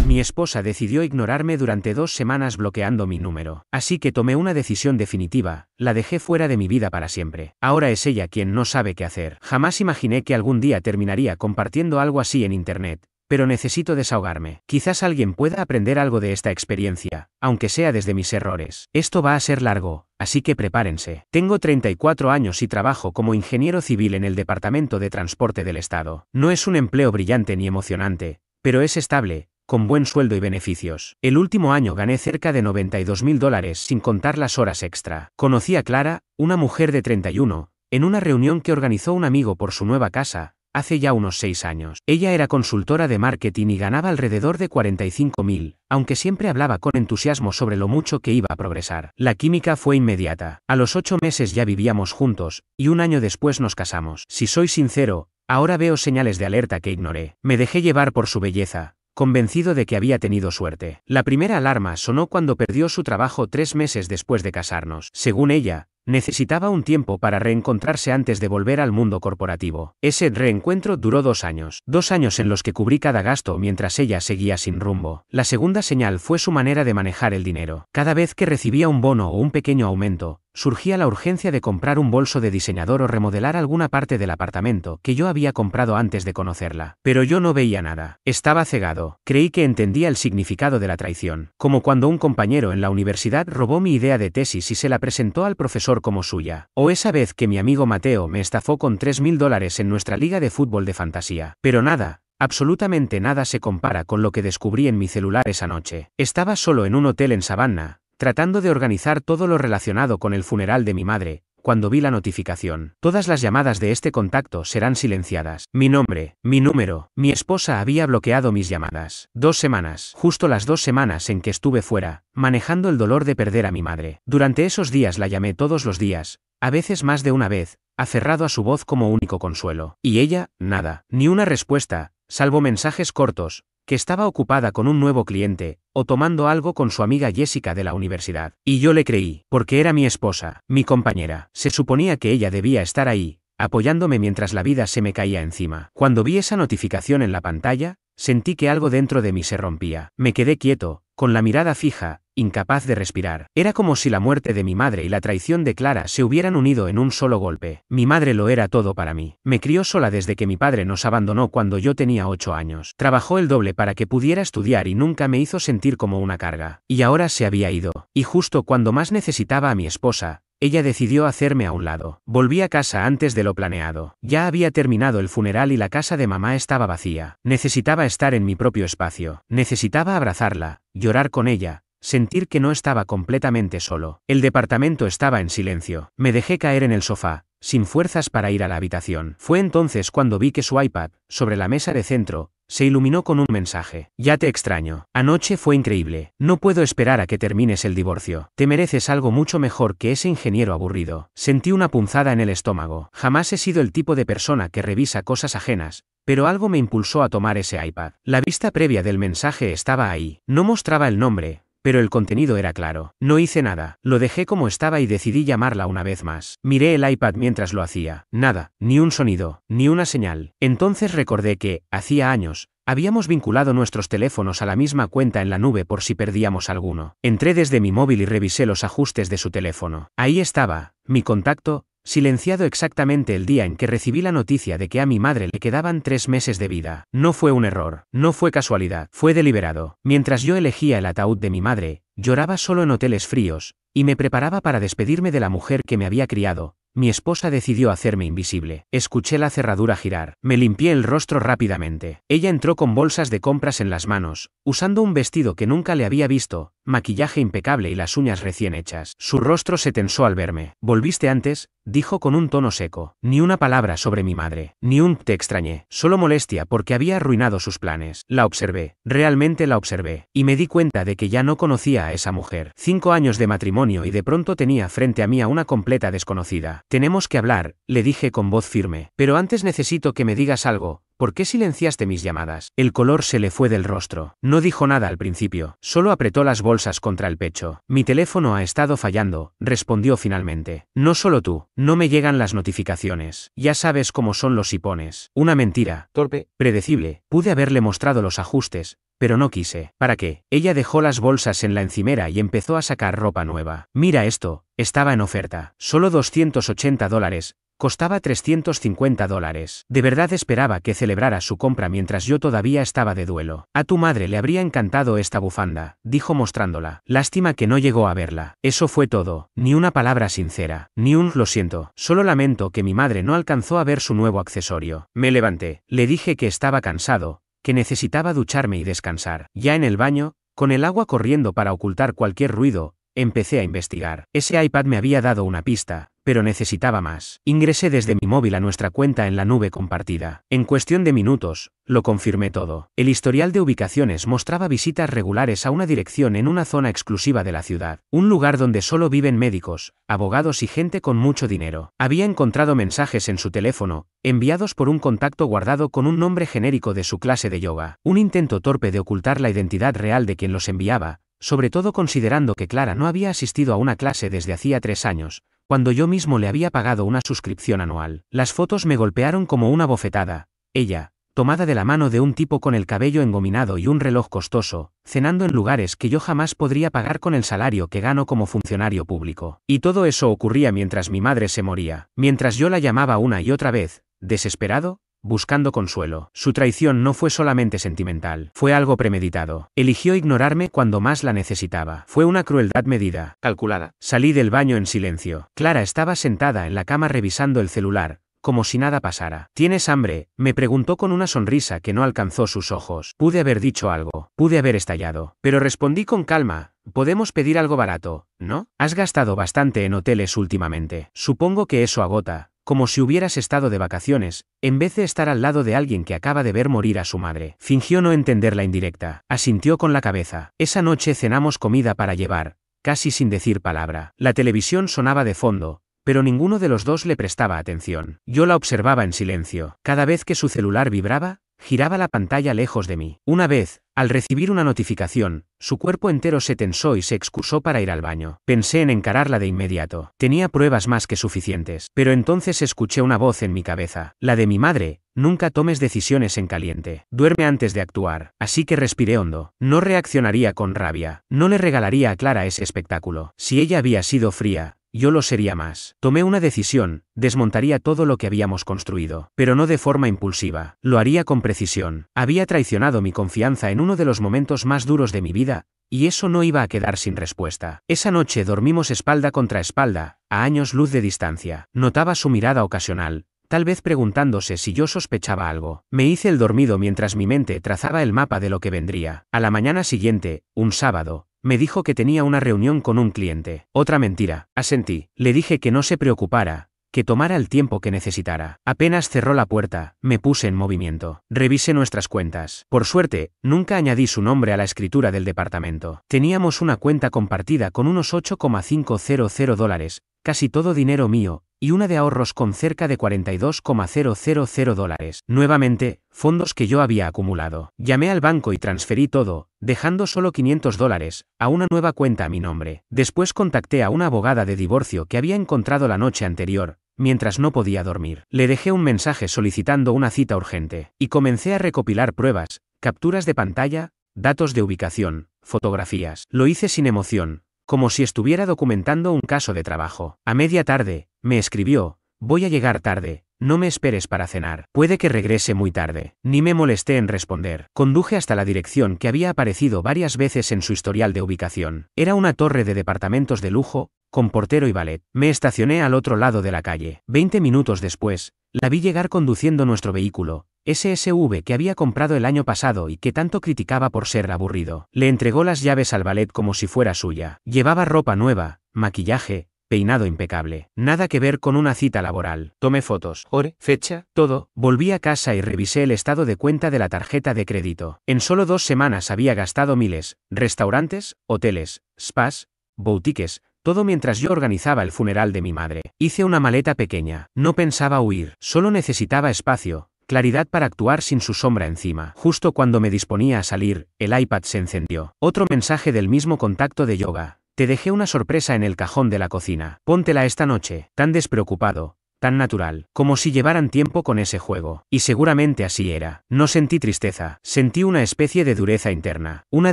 Mi esposa decidió ignorarme durante 2 semanas bloqueando mi número. Así que tomé una decisión definitiva, la dejé fuera de mi vida para siempre. Ahora es ella quien no sabe qué hacer. Jamás imaginé que algún día terminaría compartiendo algo así en internet. Pero necesito desahogarme. Quizás alguien pueda aprender algo de esta experiencia, aunque sea desde mis errores. Esto va a ser largo, así que prepárense. Tengo 34 años y trabajo como ingeniero civil en el Departamento de Transporte del Estado. No es un empleo brillante ni emocionante, pero es estable, con buen sueldo y beneficios. El último año gané cerca de $92,000 sin contar las horas extra. Conocí a Clara, una mujer de 31, en una reunión que organizó un amigo por su nueva casa, hace ya unos 6 años. Ella era consultora de marketing y ganaba alrededor de $45,000, aunque siempre hablaba con entusiasmo sobre lo mucho que iba a progresar. La química fue inmediata. A los 8 meses ya vivíamos juntos, y un año después nos casamos. Si soy sincero, ahora veo señales de alerta que ignoré. Me dejé llevar por su belleza, convencido de que había tenido suerte. La primera alarma sonó cuando perdió su trabajo 3 meses después de casarnos. Según ella, necesitaba un tiempo para reencontrarse antes de volver al mundo corporativo. Ese reencuentro duró 2 años. 2 años en los que cubrí cada gasto mientras ella seguía sin rumbo. La segunda señal fue su manera de manejar el dinero. Cada vez que recibía un bono o un pequeño aumento, surgía la urgencia de comprar un bolso de diseñador o remodelar alguna parte del apartamento que yo había comprado antes de conocerla. Pero yo no veía nada. Estaba cegado. Creí que entendía el significado de la traición. Como cuando un compañero en la universidad robó mi idea de tesis y se la presentó al profesor como suya. O esa vez que mi amigo Mateo me estafó con $3,000 en nuestra liga de fútbol de fantasía. Pero nada, absolutamente nada se compara con lo que descubrí en mi celular esa noche. Estaba solo en un hotel en Savannah, tratando de organizar todo lo relacionado con el funeral de mi madre, cuando vi la notificación. Todas las llamadas de este contacto serán silenciadas. Mi nombre, mi número, mi esposa había bloqueado mis llamadas. 2 semanas, justo las 2 semanas en que estuve fuera, manejando el dolor de perder a mi madre. Durante esos días la llamé todos los días, a veces más de una vez, aferrado a su voz como único consuelo. Y ella, nada, ni una respuesta, salvo mensajes cortos, que estaba ocupada con un nuevo cliente, o tomando algo con su amiga Jessica de la universidad. Y yo le creí, porque era mi esposa, mi compañera. Se suponía que ella debía estar ahí, apoyándome mientras la vida se me caía encima. Cuando vi esa notificación en la pantalla, sentí que algo dentro de mí se rompía. Me quedé quieto, con la mirada fija, incapaz de respirar. Era como si la muerte de mi madre y la traición de Clara se hubieran unido en un solo golpe. Mi madre lo era todo para mí. Me crió sola desde que mi padre nos abandonó cuando yo tenía 8 años. Trabajó el doble para que pudiera estudiar y nunca me hizo sentir como una carga. Y ahora se había ido. Y justo cuando más necesitaba a mi esposa, ella decidió hacerme a un lado. Volví a casa antes de lo planeado. Ya había terminado el funeral y la casa de mamá estaba vacía. Necesitaba estar en mi propio espacio. Necesitaba abrazarla, llorar con ella, sentir que no estaba completamente solo. El departamento estaba en silencio. Me dejé caer en el sofá, sin fuerzas para ir a la habitación. Fue entonces cuando vi que su iPad, sobre la mesa de centro, se iluminó con un mensaje. Ya te extraño. Anoche fue increíble. No puedo esperar a que termines el divorcio. Te mereces algo mucho mejor que ese ingeniero aburrido. Sentí una punzada en el estómago. Jamás he sido el tipo de persona que revisa cosas ajenas, pero algo me impulsó a tomar ese iPad. La vista previa del mensaje estaba ahí. No mostraba el nombre, pero el contenido era claro. No hice nada. Lo dejé como estaba y decidí llamarla una vez más. Miré el iPad mientras lo hacía. Nada, ni un sonido, ni una señal. Entonces recordé que, hacía años, habíamos vinculado nuestros teléfonos a la misma cuenta en la nube por si perdíamos alguno. Entré desde mi móvil y revisé los ajustes de su teléfono. Ahí estaba, mi contacto, silenciado exactamente el día en que recibí la noticia de que a mi madre le quedaban 3 meses de vida. No fue un error, no fue casualidad, fue deliberado. Mientras yo elegía el ataúd de mi madre, lloraba solo en hoteles fríos, y me preparaba para despedirme de la mujer que me había criado. Mi esposa decidió hacerme invisible. Escuché la cerradura girar. Me limpié el rostro rápidamente. Ella entró con bolsas de compras en las manos, usando un vestido que nunca le había visto, maquillaje impecable y las uñas recién hechas. Su rostro se tensó al verme. ¿Volviste antes?, dijo con un tono seco. Ni una palabra sobre mi madre. Ni un te extrañé. Solo molestia porque había arruinado sus planes. La observé. Realmente la observé. Y me di cuenta de que ya no conocía a esa mujer. 5 años de matrimonio y de pronto tenía frente a mí a una completa desconocida. Tenemos que hablar, le dije con voz firme. Pero antes necesito que me digas algo, ¿Por qué silenciaste mis llamadas? El color se le fue del rostro. No dijo nada al principio, solo apretó las bolsas contra el pecho. Mi teléfono ha estado fallando, respondió finalmente. No solo tú, no me llegan las notificaciones. Ya sabes cómo son los hipones. Una mentira, torpe, predecible. Pude haberle mostrado los ajustes, pero no quise. ¿Para qué? Ella dejó las bolsas en la encimera y empezó a sacar ropa nueva. Mira esto, estaba en oferta. Solo $280. Costaba $350. De verdad esperaba que celebrara su compra mientras yo todavía estaba de duelo. A tu madre le habría encantado esta bufanda, dijo mostrándola. Lástima que no llegó a verla. Eso fue todo. Ni una palabra sincera. Ni un lo siento. Solo lamento que mi madre no alcanzó a ver su nuevo accesorio. Me levanté. Le dije que estaba cansado, que necesitaba ducharme y descansar. Ya en el baño, con el agua corriendo para ocultar cualquier ruido, empecé a investigar. Ese iPad me había dado una pista, pero necesitaba más. Ingresé desde mi móvil a nuestra cuenta en la nube compartida. En cuestión de minutos, lo confirmé todo. El historial de ubicaciones mostraba visitas regulares a una dirección en una zona exclusiva de la ciudad, un lugar donde solo viven médicos, abogados y gente con mucho dinero. Había encontrado mensajes en su teléfono, enviados por un contacto guardado con un nombre genérico de su clase de yoga. Un intento torpe de ocultar la identidad real de quien los enviaba, sobre todo considerando que Clara no había asistido a una clase desde hacía 3 años, cuando yo mismo le había pagado una suscripción anual. Las fotos me golpearon como una bofetada. Ella, tomada de la mano de un tipo con el cabello engominado y un reloj costoso, cenando en lugares que yo jamás podría pagar con el salario que gano como funcionario público. Y todo eso ocurría mientras mi madre se moría, mientras yo la llamaba una y otra vez, desesperado, buscando consuelo. Su traición no fue solamente sentimental, fue algo premeditado. Eligió ignorarme cuando más la necesitaba. Fue una crueldad medida, calculada. Salí del baño en silencio. Clara estaba sentada en la cama revisando el celular, como si nada pasara. ¿Tienes hambre?, me preguntó con una sonrisa que no alcanzó sus ojos. Pude haber dicho algo, pude haber estallado, pero respondí con calma. Podemos pedir algo barato, ¿no? Has gastado bastante en hoteles últimamente. Supongo que eso agota. Como si hubieras estado de vacaciones, en vez de estar al lado de alguien que acaba de ver morir a su madre. Fingió no entender la indirecta. Asintió con la cabeza. Esa noche cenamos comida para llevar, casi sin decir palabra. La televisión sonaba de fondo, pero ninguno de los dos le prestaba atención. Yo la observaba en silencio. Cada vez que su celular vibraba, giraba la pantalla lejos de mí. Una vez, al recibir una notificación, su cuerpo entero se tensó y se excusó para ir al baño. Pensé en encararla de inmediato. Tenía pruebas más que suficientes. Pero entonces escuché una voz en mi cabeza. La de mi madre: nunca tomes decisiones en caliente. Duerme antes de actuar. Así que respiré hondo. No reaccionaría con rabia. No le regalaría a Clara ese espectáculo. Si ella había sido fría, yo lo sería más. Tomé una decisión: desmontaría todo lo que habíamos construido. Pero no de forma impulsiva. Lo haría con precisión. Había traicionado mi confianza en uno de los momentos más duros de mi vida, y eso no iba a quedar sin respuesta. Esa noche dormimos espalda contra espalda, a años luz de distancia. Notaba su mirada ocasional, tal vez preguntándose si yo sospechaba algo. Me hice el dormido mientras mi mente trazaba el mapa de lo que vendría. A la mañana siguiente, un sábado, me dijo que tenía una reunión con un cliente. Otra mentira. Asentí. Le dije que no se preocupara, que tomara el tiempo que necesitara. Apenas cerró la puerta, me puse en movimiento. Revisé nuestras cuentas. Por suerte, nunca añadí su nombre a la escritura del departamento. Teníamos una cuenta compartida con unos $8,500, casi todo dinero mío, y una de ahorros con cerca de $42,000. Nuevamente, fondos que yo había acumulado. Llamé al banco y transferí todo, dejando solo $500, a una nueva cuenta a mi nombre. Después contacté a una abogada de divorcio que había encontrado la noche anterior, mientras no podía dormir. Le dejé un mensaje solicitando una cita urgente, y comencé a recopilar pruebas, capturas de pantalla, datos de ubicación, fotografías. Lo hice sin emoción, como si estuviera documentando un caso de trabajo. A media tarde, me escribió: voy a llegar tarde, no me esperes para cenar. Puede que regrese muy tarde. Ni me molesté en responder. Conduje hasta la dirección que había aparecido varias veces en su historial de ubicación. Era una torre de departamentos de lujo, con portero y valet. Me estacioné al otro lado de la calle. 20 minutos después, la vi llegar conduciendo nuestro vehículo, ese SUV que había comprado el año pasado y que tanto criticaba por ser aburrido. Le entregó las llaves al valet como si fuera suya. Llevaba ropa nueva, maquillaje, peinado impecable. Nada que ver con una cita laboral. Tomé fotos, hora, fecha, todo. Volví a casa y revisé el estado de cuenta de la tarjeta de crédito. En solo 2 semanas había gastado miles: restaurantes, hoteles, spas, boutiques, todo mientras yo organizaba el funeral de mi madre. Hice una maleta pequeña. No pensaba huir, solo necesitaba espacio, claridad para actuar sin su sombra encima. Justo cuando me disponía a salir, el iPad se encendió. Otro mensaje del mismo contacto de yoga. Te dejé una sorpresa en el cajón de la cocina. Póntela esta noche. Tan despreocupado, tan natural, como si llevaran tiempo con ese juego. Y seguramente así era. No sentí tristeza, sentí una especie de dureza interna, una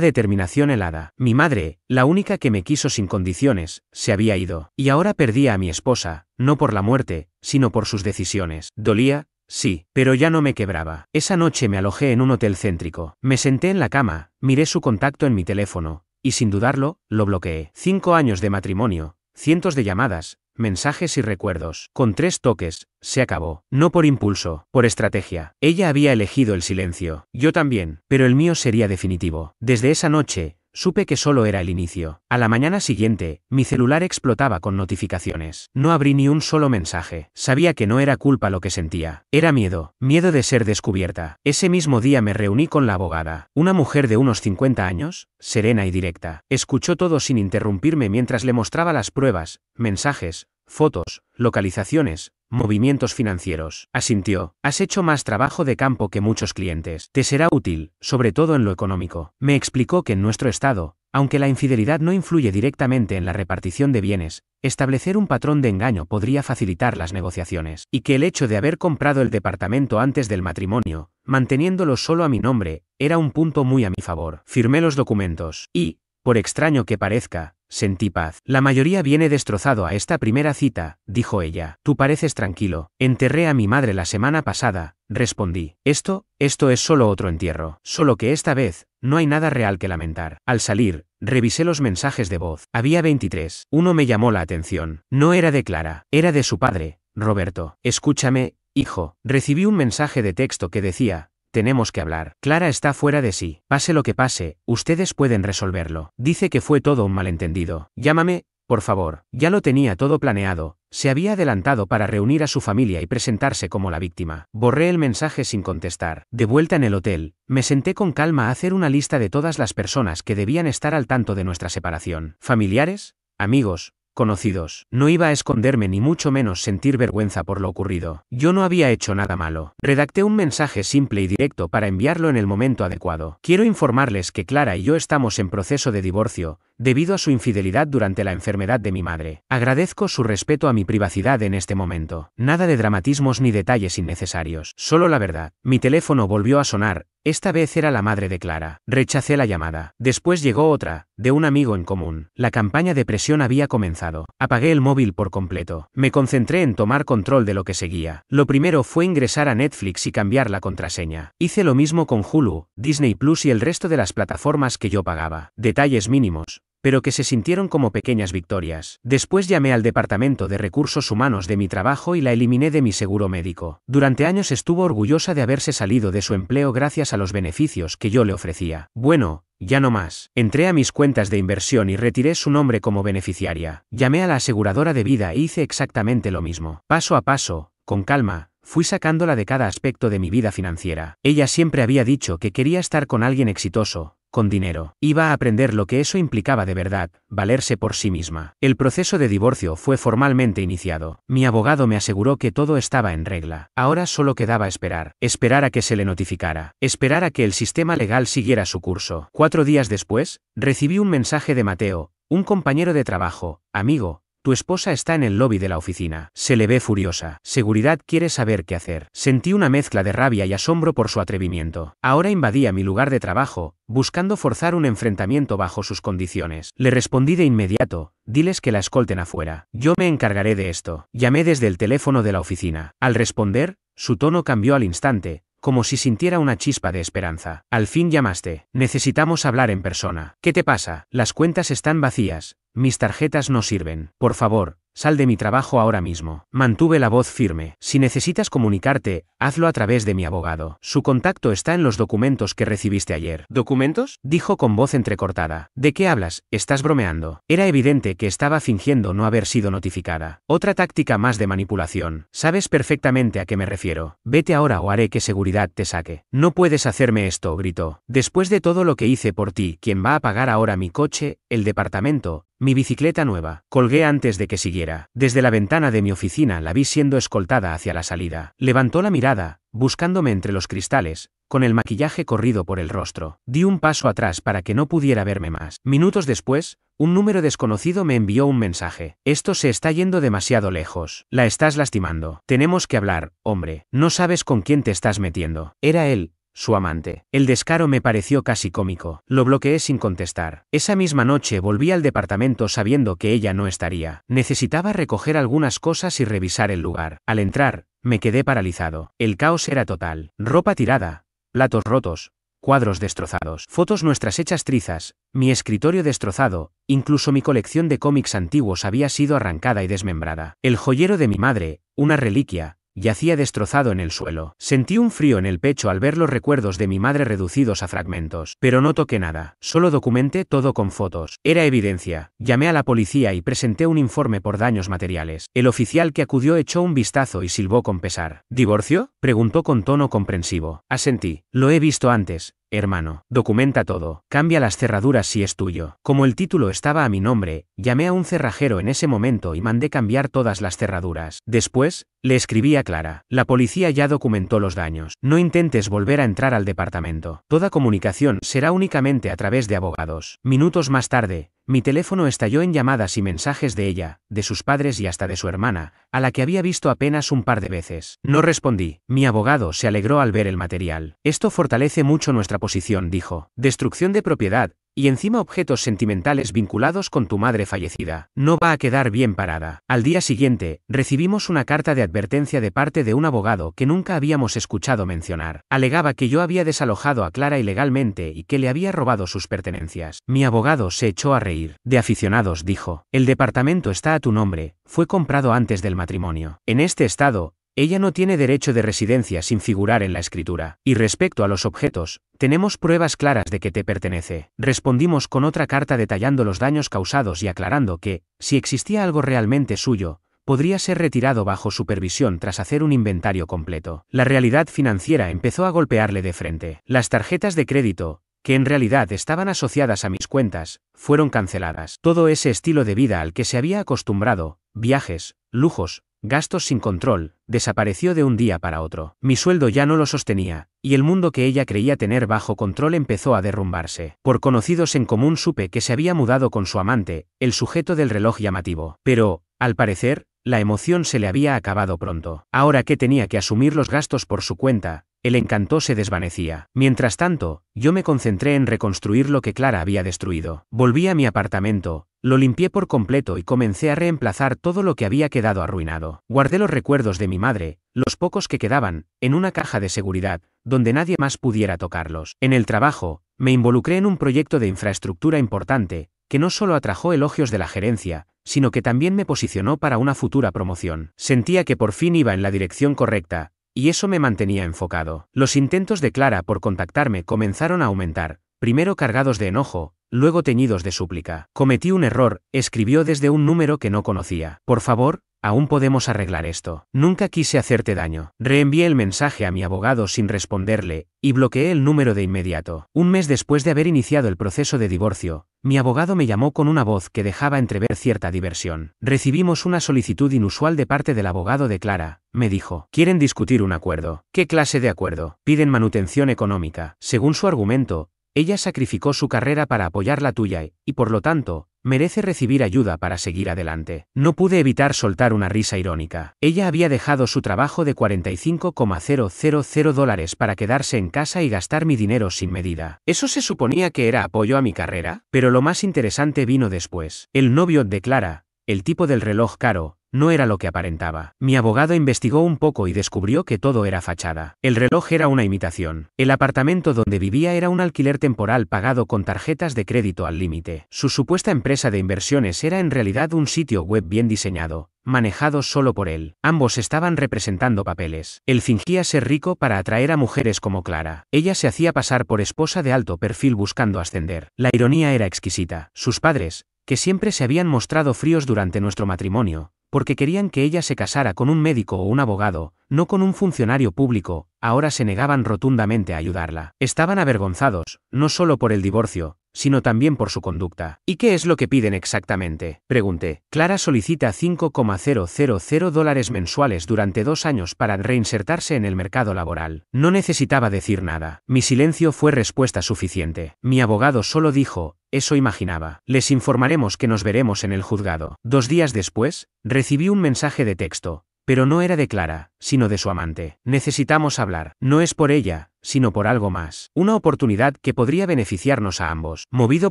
determinación helada. Mi madre, la única que me quiso sin condiciones, se había ido. Y ahora perdía a mi esposa, no por la muerte, sino por sus decisiones. Dolía, sí, pero ya no me quebraba. Esa noche me alojé en un hotel céntrico. Me senté en la cama, miré su contacto en mi teléfono, y sin dudarlo, lo bloqueé. 5 años de matrimonio, cientos de llamadas, mensajes y recuerdos. Con 3 toques, se acabó. No por impulso, por estrategia. Ella había elegido el silencio. Yo también, pero el mío sería definitivo. Desde esa noche, supe que solo era el inicio. A la mañana siguiente, mi celular explotaba con notificaciones. No abrí ni un solo mensaje. Sabía que no era culpa lo que sentía. Era miedo. Miedo de ser descubierta. Ese mismo día me reuní con la abogada. Una mujer de unos 50 años, serena y directa. Escuchó todo sin interrumpirme mientras le mostraba las pruebas, mensajes, fotos, localizaciones, movimientos financieros. Asintió. Has hecho más trabajo de campo que muchos clientes. Te será útil, sobre todo en lo económico. Me explicó que en nuestro estado, aunque la infidelidad no influye directamente en la repartición de bienes, establecer un patrón de engaño podría facilitar las negociaciones, y que el hecho de haber comprado el departamento antes del matrimonio, manteniéndolo solo a mi nombre, era un punto muy a mi favor. Firmé los documentos, y, por extraño que parezca, sentí paz. La mayoría viene destrozado a esta primera cita, dijo ella. Tú pareces tranquilo. Enterré a mi madre la semana pasada, respondí. Esto es solo otro entierro. Solo que esta vez, no hay nada real que lamentar. Al salir, revisé los mensajes de voz. Había 23. Uno me llamó la atención. No era de Clara, era de su padre, Roberto. Escúchame, hijo. Recibí un mensaje de texto que decía: tenemos que hablar. Clara está fuera de sí. Pase lo que pase, ustedes pueden resolverlo. Dice que fue todo un malentendido. Llámame, por favor. Ya lo tenía todo planeado. Se había adelantado para reunir a su familia y presentarse como la víctima. Borré el mensaje sin contestar. De vuelta en el hotel, me senté con calma a hacer una lista de todas las personas que debían estar al tanto de nuestra separación. Familiares, amigos, conocidos. No iba a esconderme ni mucho menos sentir vergüenza por lo ocurrido. Yo no había hecho nada malo. Redacté un mensaje simple y directo para enviarlo en el momento adecuado. Quiero informarles que Clara y yo estamos en proceso de divorcio, debido a su infidelidad durante la enfermedad de mi madre. Agradezco su respeto a mi privacidad en este momento. Nada de dramatismos ni detalles innecesarios. Solo la verdad. Mi teléfono volvió a sonar. Esta vez era la madre de Clara. Rechacé la llamada. Después llegó otra, de un amigo en común. La campaña de presión había comenzado. Apagué el móvil por completo. Me concentré en tomar control de lo que seguía. Lo primero fue ingresar a Netflix y cambiar la contraseña. Hice lo mismo con Hulu, Disney Plus y el resto de las plataformas que yo pagaba. Detalles mínimos, pero que se sintieron como pequeñas victorias. Después llamé al departamento de recursos humanos de mi trabajo y la eliminé de mi seguro médico. Durante años estuvo orgullosa de haberse salido de su empleo gracias a los beneficios que yo le ofrecía. Bueno, ya no más. Entré a mis cuentas de inversión y retiré su nombre como beneficiaria. Llamé a la aseguradora de vida e hice exactamente lo mismo. Paso a paso, con calma, fui sacándola de cada aspecto de mi vida financiera. Ella siempre había dicho que quería estar con alguien exitoso, con dinero. Iba a aprender lo que eso implicaba de verdad, valerse por sí misma. El proceso de divorcio fue formalmente iniciado. Mi abogado me aseguró que todo estaba en regla. Ahora solo quedaba esperar. Esperar a que se le notificara. Esperar a que el sistema legal siguiera su curso. 4 días después, recibí un mensaje de Mateo, un compañero de trabajo. Amigo, tu esposa está en el lobby de la oficina. Se le ve furiosa. Seguridad quiere saber qué hacer. Sentí una mezcla de rabia y asombro por su atrevimiento. Ahora invadía mi lugar de trabajo, buscando forzar un enfrentamiento bajo sus condiciones. Le respondí de inmediato: diles que la escolten afuera. Yo me encargaré de esto. Llamé desde el teléfono de la oficina. Al responder, su tono cambió al instante, como si sintiera una chispa de esperanza. Al fin llamaste. Necesitamos hablar en persona. ¿Qué te pasa? Las cuentas están vacías. Mis tarjetas no sirven. Por favor, sal de mi trabajo ahora mismo. Mantuve la voz firme. Si necesitas comunicarte, hazlo a través de mi abogado. Su contacto está en los documentos que recibiste ayer. ¿Documentos?, dijo con voz entrecortada. ¿De qué hablas? ¿Estás bromeando? Era evidente que estaba fingiendo no haber sido notificada. Otra táctica más de manipulación. Sabes perfectamente a qué me refiero. Vete ahora o haré que seguridad te saque. No puedes hacerme esto, gritó. Después de todo lo que hice por ti, ¿quién va a pagar ahora mi coche, el departamento, mi bicicleta nueva? Colgué antes de que siguiera. Desde la ventana de mi oficina la vi siendo escoltada hacia la salida. Levantó la mirada, buscándome entre los cristales, con el maquillaje corrido por el rostro. Di un paso atrás para que no pudiera verme más. Minutos después, un número desconocido me envió un mensaje. Esto se está yendo demasiado lejos. La estás lastimando. Tenemos que hablar, hombre. No sabes con quién te estás metiendo. Era él, su amante. El descaro me pareció casi cómico. Lo bloqueé sin contestar. Esa misma noche volví al departamento sabiendo que ella no estaría. Necesitaba recoger algunas cosas y revisar el lugar. Al entrar, me quedé paralizado. El caos era total. Ropa tirada, platos rotos, cuadros destrozados, fotos nuestras hechas trizas, mi escritorio destrozado, incluso mi colección de cómics antiguos había sido arrancada y desmembrada. El joyero de mi madre, una reliquia, yacía destrozado en el suelo. Sentí un frío en el pecho al ver los recuerdos de mi madre reducidos a fragmentos. Pero no toqué nada. Solo documenté todo con fotos. Era evidencia. Llamé a la policía y presenté un informe por daños materiales. El oficial que acudió echó un vistazo y silbó con pesar. ¿Divorcio?, preguntó con tono comprensivo. Asentí. Lo he visto antes, hermano. Documenta todo. Cambia las cerraduras si es tuyo. Como el título estaba a mi nombre, llamé a un cerrajero en ese momento y mandé cambiar todas las cerraduras. Después, le escribí a Clara. La policía ya documentó los daños. No intentes volver a entrar al departamento. Toda comunicación será únicamente a través de abogados. Minutos más tarde, mi teléfono estalló en llamadas y mensajes de ella, de sus padres y hasta de su hermana, a la que había visto apenas un par de veces. No respondí. Mi abogado se alegró al ver el material. Esto fortalece mucho nuestra posición, dijo. Destrucción de propiedad, y encima objetos sentimentales vinculados con tu madre fallecida. No va a quedar bien parada. Al día siguiente, recibimos una carta de advertencia de parte de un abogado que nunca habíamos escuchado mencionar. Alegaba que yo había desalojado a Clara ilegalmente y que le había robado sus pertenencias. Mi abogado se echó a reír. De aficionados, dijo. El departamento está a tu nombre, fue comprado antes del matrimonio. En este estado, ella no tiene derecho de residencia sin figurar en la escritura. Y respecto a los objetos, tenemos pruebas claras de que te pertenece. Respondimos con otra carta detallando los daños causados y aclarando que, si existía algo realmente suyo, podría ser retirado bajo supervisión tras hacer un inventario completo. La realidad financiera empezó a golpearle de frente. Las tarjetas de crédito, que en realidad estaban asociadas a mis cuentas, fueron canceladas. Todo ese estilo de vida al que se había acostumbrado, viajes, lujos, gastos sin control, desapareció de un día para otro. Mi sueldo ya no lo sostenía, y el mundo que ella creía tener bajo control empezó a derrumbarse. Por conocidos en común supe que se había mudado con su amante, el sujeto del reloj llamativo. Pero, al parecer, la emoción se le había acabado pronto. Ahora que tenía que asumir los gastos por su cuenta, el encanto se desvanecía. Mientras tanto, yo me concentré en reconstruir lo que Clara había destruido. Volví a mi apartamento, lo limpié por completo y comencé a reemplazar todo lo que había quedado arruinado. Guardé los recuerdos de mi madre, los pocos que quedaban, en una caja de seguridad, donde nadie más pudiera tocarlos. En el trabajo, me involucré en un proyecto de infraestructura importante, que no solo atrajo elogios de la gerencia, sino que también me posicionó para una futura promoción. Sentía que por fin iba en la dirección correcta, y eso me mantenía enfocado. Los intentos de Clara por contactarme comenzaron a aumentar, primero cargados de enojo, luego teñidos de súplica. Cometí un error, escribió desde un número que no conocía. Por favor, aún podemos arreglar esto. Nunca quise hacerte daño. Reenvié el mensaje a mi abogado sin responderle, y bloqueé el número de inmediato. Un mes después de haber iniciado el proceso de divorcio, mi abogado me llamó con una voz que dejaba entrever cierta diversión. Recibimos una solicitud inusual de parte del abogado de Clara, me dijo. Quieren discutir un acuerdo. ¿Qué clase de acuerdo? Piden manutención económica. Según su argumento, ella sacrificó su carrera para apoyar la tuya y, por lo tanto, merece recibir ayuda para seguir adelante. No pude evitar soltar una risa irónica. Ella había dejado su trabajo de $45,000 para quedarse en casa y gastar mi dinero sin medida. ¿Eso se suponía que era apoyo a mi carrera? Pero lo más interesante vino después. El novio de Clara, el tipo del reloj caro, no era lo que aparentaba. Mi abogado investigó un poco y descubrió que todo era fachada. El reloj era una imitación. El apartamento donde vivía era un alquiler temporal pagado con tarjetas de crédito al límite. Su supuesta empresa de inversiones era en realidad un sitio web bien diseñado, manejado solo por él. Ambos estaban representando papeles. Él fingía ser rico para atraer a mujeres como Clara. Ella se hacía pasar por esposa de alto perfil buscando ascender. La ironía era exquisita. Sus padres, que siempre se habían mostrado fríos durante nuestro matrimonio, porque querían que ella se casara con un médico o un abogado, no con un funcionario público, ahora se negaban rotundamente a ayudarla. Estaban avergonzados, no solo por el divorcio, sino también por su conducta. ¿Y qué es lo que piden exactamente?, pregunté. Clara solicita $5,000 mensuales durante 2 años para reinsertarse en el mercado laboral. No necesitaba decir nada. Mi silencio fue respuesta suficiente. Mi abogado solo dijo: eso imaginaba. Les informaremos que nos veremos en el juzgado. 2 días después, recibí un mensaje de texto. Pero no era de Clara, sino de su amante. Necesitamos hablar. No es por ella, sino por algo más. Una oportunidad que podría beneficiarnos a ambos. Movido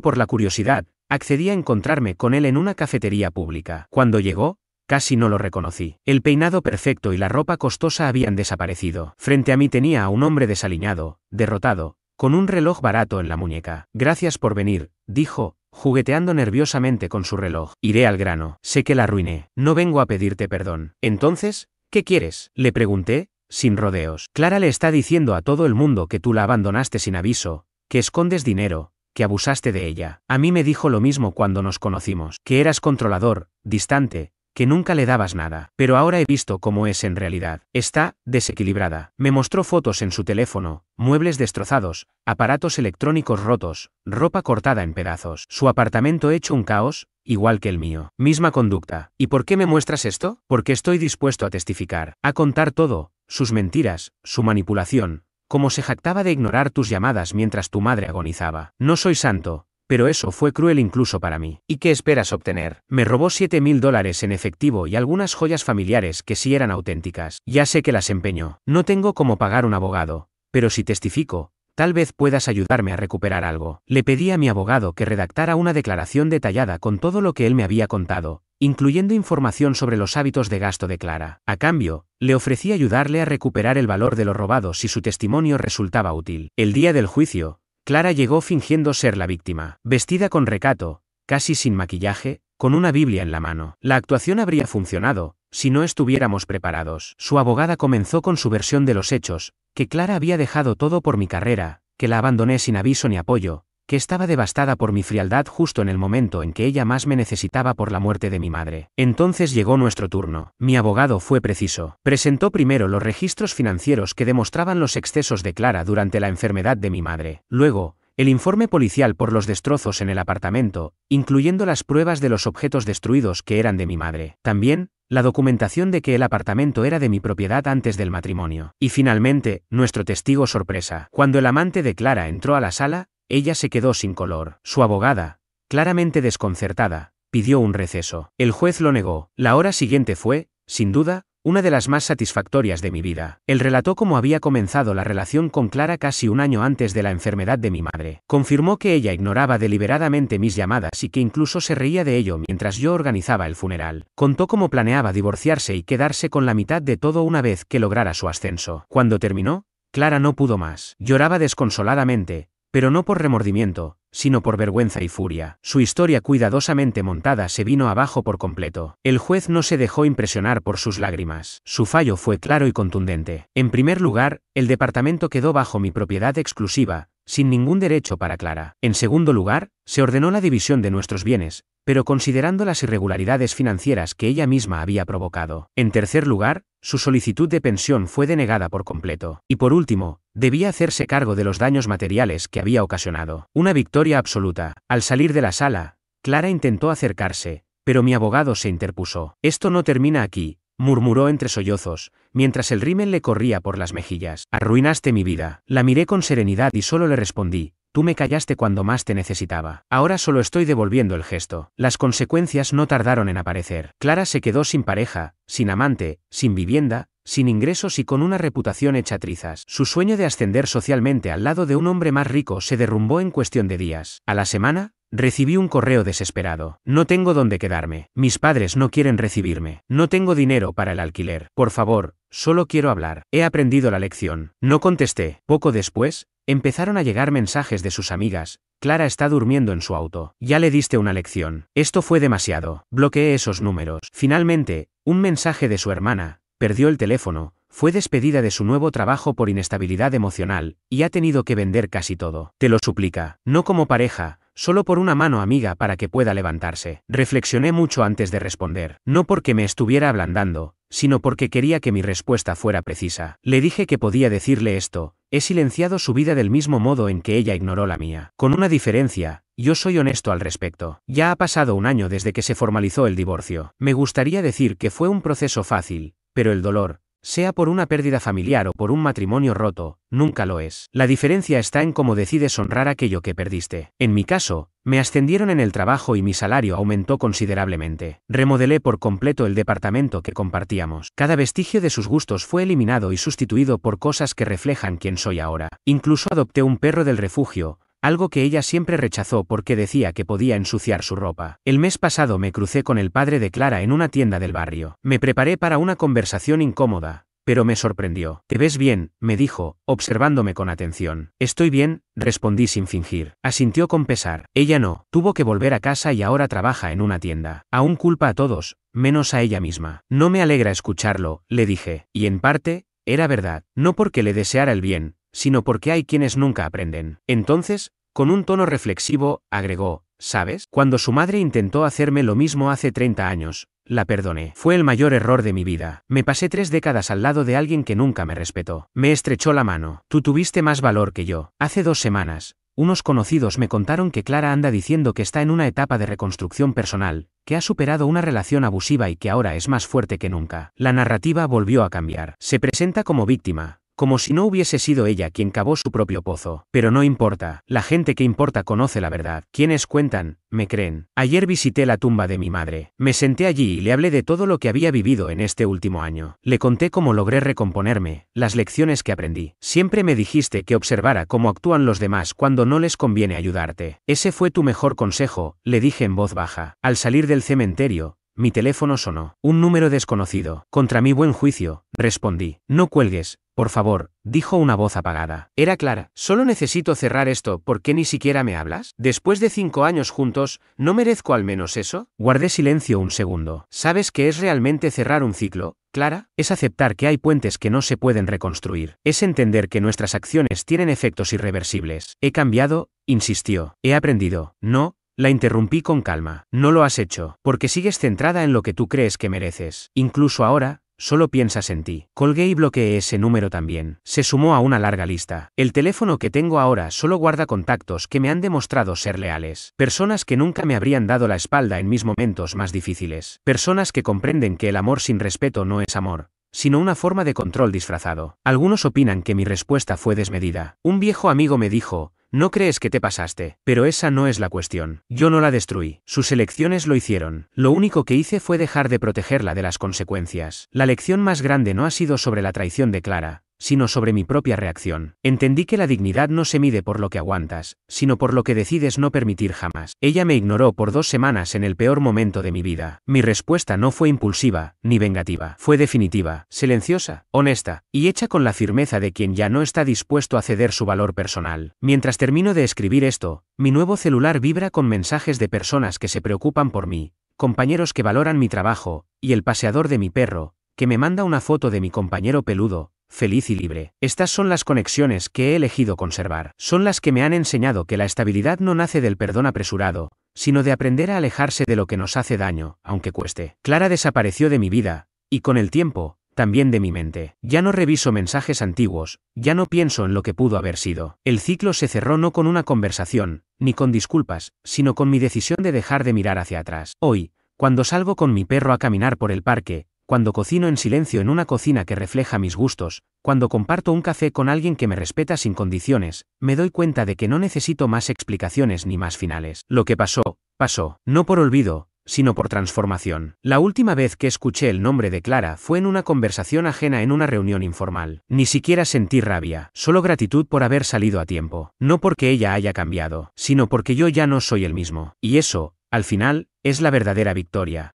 por la curiosidad, accedí a encontrarme con él en una cafetería pública. Cuando llegó, casi no lo reconocí. El peinado perfecto y la ropa costosa habían desaparecido. Frente a mí tenía a un hombre desaliñado, derrotado, con un reloj barato en la muñeca. Gracias por venir, dijo, jugueteando nerviosamente con su reloj. Iré al grano. Sé que la arruiné. No vengo a pedirte perdón. Entonces, ¿qué quieres?, le pregunté, sin rodeos. Clara le está diciendo a todo el mundo que tú la abandonaste sin aviso, que escondes dinero, que abusaste de ella. A mí me dijo lo mismo cuando nos conocimos, que eras controlador, distante, que nunca le dabas nada. Pero ahora he visto cómo es en realidad. Está desequilibrada. Me mostró fotos en su teléfono, muebles destrozados, aparatos electrónicos rotos, ropa cortada en pedazos. Su apartamento hecho un caos, igual que el mío. Misma conducta. ¿Y por qué me muestras esto? Porque estoy dispuesto a testificar, a contar todo, sus mentiras, su manipulación, cómo se jactaba de ignorar tus llamadas mientras tu madre agonizaba. No soy santo, pero eso fue cruel incluso para mí. ¿Y qué esperas obtener? Me robó $7,000 en efectivo y algunas joyas familiares que sí eran auténticas. Ya sé que las empeño. No tengo cómo pagar un abogado, pero si testifico, tal vez puedas ayudarme a recuperar algo. Le pedí a mi abogado que redactara una declaración detallada con todo lo que él me había contado, incluyendo información sobre los hábitos de gasto de Clara. A cambio, le ofrecí ayudarle a recuperar el valor de lo robado si su testimonio resultaba útil. El día del juicio, Clara llegó fingiendo ser la víctima, vestida con recato, casi sin maquillaje, con una Biblia en la mano. La actuación habría funcionado, si no estuviéramos preparados. Su abogada comenzó con su versión de los hechos, que Clara había dejado todo por mi carrera, que la abandoné sin aviso ni apoyo, que estaba devastada por mi frialdad justo en el momento en que ella más me necesitaba por la muerte de mi madre. Entonces llegó nuestro turno. Mi abogado fue preciso. Presentó primero los registros financieros que demostraban los excesos de Clara durante la enfermedad de mi madre. Luego, el informe policial por los destrozos en el apartamento, incluyendo las pruebas de los objetos destruidos que eran de mi madre. También, la documentación de que el apartamento era de mi propiedad antes del matrimonio. Y finalmente, nuestro testigo sorpresa. Cuando el amante de Clara entró a la sala, ella se quedó sin color. Su abogada, claramente desconcertada, pidió un receso. El juez lo negó. La hora siguiente fue, sin duda, una de las más satisfactorias de mi vida. Él relató cómo había comenzado la relación con Clara casi un año antes de la enfermedad de mi madre. Confirmó que ella ignoraba deliberadamente mis llamadas y que incluso se reía de ello mientras yo organizaba el funeral. Contó cómo planeaba divorciarse y quedarse con la mitad de todo una vez que lograra su ascenso. Cuando terminó, Clara no pudo más. Lloraba desconsoladamente, pero no por remordimiento, sino por vergüenza y furia. Su historia cuidadosamente montada se vino abajo por completo. El juez no se dejó impresionar por sus lágrimas. Su fallo fue claro y contundente. En primer lugar, el departamento quedó bajo mi propiedad exclusiva, sin ningún derecho para Clara. En segundo lugar, se ordenó la división de nuestros bienes, pero considerando las irregularidades financieras que ella misma había provocado. En tercer lugar, su solicitud de pensión fue denegada por completo. Y por último, debía hacerse cargo de los daños materiales que había ocasionado. Una victoria absoluta. Al salir de la sala, Clara intentó acercarse, pero mi abogado se interpuso. Esto no termina aquí, murmuró entre sollozos, mientras el rímel le corría por las mejillas. Arruinaste mi vida. La miré con serenidad y solo le respondí: tú me callaste cuando más te necesitaba. Ahora solo estoy devolviendo el gesto. Las consecuencias no tardaron en aparecer. Clara se quedó sin pareja, sin amante, sin vivienda, sin ingresos y con una reputación hecha trizas. Su sueño de ascender socialmente al lado de un hombre más rico se derrumbó en cuestión de días. A la semana, recibí un correo desesperado. No tengo dónde quedarme. Mis padres no quieren recibirme. No tengo dinero para el alquiler. Por favor, solo quiero hablar. He aprendido la lección. No contesté. Poco después, empezaron a llegar mensajes de sus amigas. Clara está durmiendo en su auto. Ya le diste una lección. Esto fue demasiado. Bloqueé esos números. Finalmente, un mensaje de su hermana. Perdió el teléfono. Fue despedida de su nuevo trabajo por inestabilidad emocional, y ha tenido que vender casi todo. Te lo suplica. No como pareja, solo por una mano amiga para que pueda levantarse. Reflexioné mucho antes de responder. No porque me estuviera ablandando, sino porque quería que mi respuesta fuera precisa. Le dije que podía decirle esto, He silenciado su vida del mismo modo en que ella ignoró la mía. Con una diferencia, yo soy honesto al respecto. Ya ha pasado un año desde que se formalizó el divorcio. Me gustaría decir que fue un proceso fácil, pero el dolor, sea por una pérdida familiar o por un matrimonio roto, nunca lo es. La diferencia está en cómo decides honrar aquello que perdiste. En mi caso, me ascendieron en el trabajo y mi salario aumentó considerablemente. Remodelé por completo el departamento que compartíamos. Cada vestigio de sus gustos fue eliminado y sustituido por cosas que reflejan quién soy ahora. Incluso adopté un perro del refugio, algo que ella siempre rechazó porque decía que podía ensuciar su ropa. El mes pasado me crucé con el padre de Clara en una tienda del barrio. Me preparé para una conversación incómoda, pero me sorprendió. «¿Te ves bien?», me dijo, observándome con atención. «Estoy bien», respondí sin fingir. Asintió con pesar. Ella no, tuvo que volver a casa y ahora trabaja en una tienda. Aún culpa a todos, menos a ella misma. No me alegra escucharlo, le dije, y en parte, era verdad. No porque le deseara el bien, sino porque hay quienes nunca aprenden. Entonces, con un tono reflexivo, agregó, «¿Sabes? Cuando su madre intentó hacerme lo mismo hace 30 años, la perdoné. Fue el mayor error de mi vida. Me pasé 3 décadas al lado de alguien que nunca me respetó. Me estrechó la mano. Tú tuviste más valor que yo. Hace 2 semanas, unos conocidos me contaron que Clara anda diciendo que está en una etapa de reconstrucción personal, que ha superado una relación abusiva y que ahora es más fuerte que nunca. La narrativa volvió a cambiar. Se presenta como víctima, como si no hubiese sido ella quien cavó su propio pozo. Pero no importa, la gente que importa conoce la verdad. Quienes cuentan, me creen. Ayer visité la tumba de mi madre. Me senté allí y le hablé de todo lo que había vivido en este último año. Le conté cómo logré recomponerme, las lecciones que aprendí. Siempre me dijiste que observara cómo actúan los demás cuando no les conviene ayudarte. Ese fue tu mejor consejo, le dije en voz baja. Al salir del cementerio, mi teléfono sonó. Un número desconocido. Contra mi buen juicio, respondí. No cuelgues, por favor, dijo una voz apagada. Era Clara. Solo necesito cerrar esto. ¿Por qué ni siquiera me hablas? Después de 5 años juntos, ¿no merezco al menos eso? Guardé silencio un segundo. ¿Sabes qué es realmente cerrar un ciclo, Clara? Es aceptar que hay puentes que no se pueden reconstruir. Es entender que nuestras acciones tienen efectos irreversibles. He cambiado, insistió. He aprendido. No. La interrumpí con calma. No lo has hecho, porque sigues centrada en lo que tú crees que mereces. Incluso ahora, solo piensas en ti. Colgué y bloqueé ese número también. Se sumó a una larga lista. El teléfono que tengo ahora solo guarda contactos que me han demostrado ser leales. Personas que nunca me habrían dado la espalda en mis momentos más difíciles. Personas que comprenden que el amor sin respeto no es amor, sino una forma de control disfrazado. Algunos opinan que mi respuesta fue desmedida. Un viejo amigo me dijo, no crees que te pasaste, pero esa no es la cuestión. Yo no la destruí. Sus elecciones lo hicieron. Lo único que hice fue dejar de protegerla de las consecuencias. La lección más grande no ha sido sobre la traición de Clara, sino sobre mi propia reacción. Entendí que la dignidad no se mide por lo que aguantas, sino por lo que decides no permitir jamás. Ella me ignoró por 2 semanas en el peor momento de mi vida. Mi respuesta no fue impulsiva, ni vengativa. Fue definitiva, silenciosa, honesta, y hecha con la firmeza de quien ya no está dispuesto a ceder su valor personal. Mientras termino de escribir esto, mi nuevo celular vibra con mensajes de personas que se preocupan por mí, compañeros que valoran mi trabajo, y el paseador de mi perro, que me manda una foto de mi compañero peludo, feliz y libre. Estas son las conexiones que he elegido conservar. Son las que me han enseñado que la estabilidad no nace del perdón apresurado, sino de aprender a alejarse de lo que nos hace daño, aunque cueste. Clara desapareció de mi vida, y con el tiempo, también de mi mente. Ya no reviso mensajes antiguos, ya no pienso en lo que pudo haber sido. El ciclo se cerró no con una conversación, ni con disculpas, sino con mi decisión de dejar de mirar hacia atrás. Hoy, cuando salgo con mi perro a caminar por el parque, cuando cocino en silencio en una cocina que refleja mis gustos, cuando comparto un café con alguien que me respeta sin condiciones, me doy cuenta de que no necesito más explicaciones ni más finales. Lo que pasó, pasó, no por olvido, sino por transformación. La última vez que escuché el nombre de Clara fue en una conversación ajena en una reunión informal. Ni siquiera sentí rabia, solo gratitud por haber salido a tiempo. No porque ella haya cambiado, sino porque yo ya no soy el mismo. Y eso, al final, es la verdadera victoria.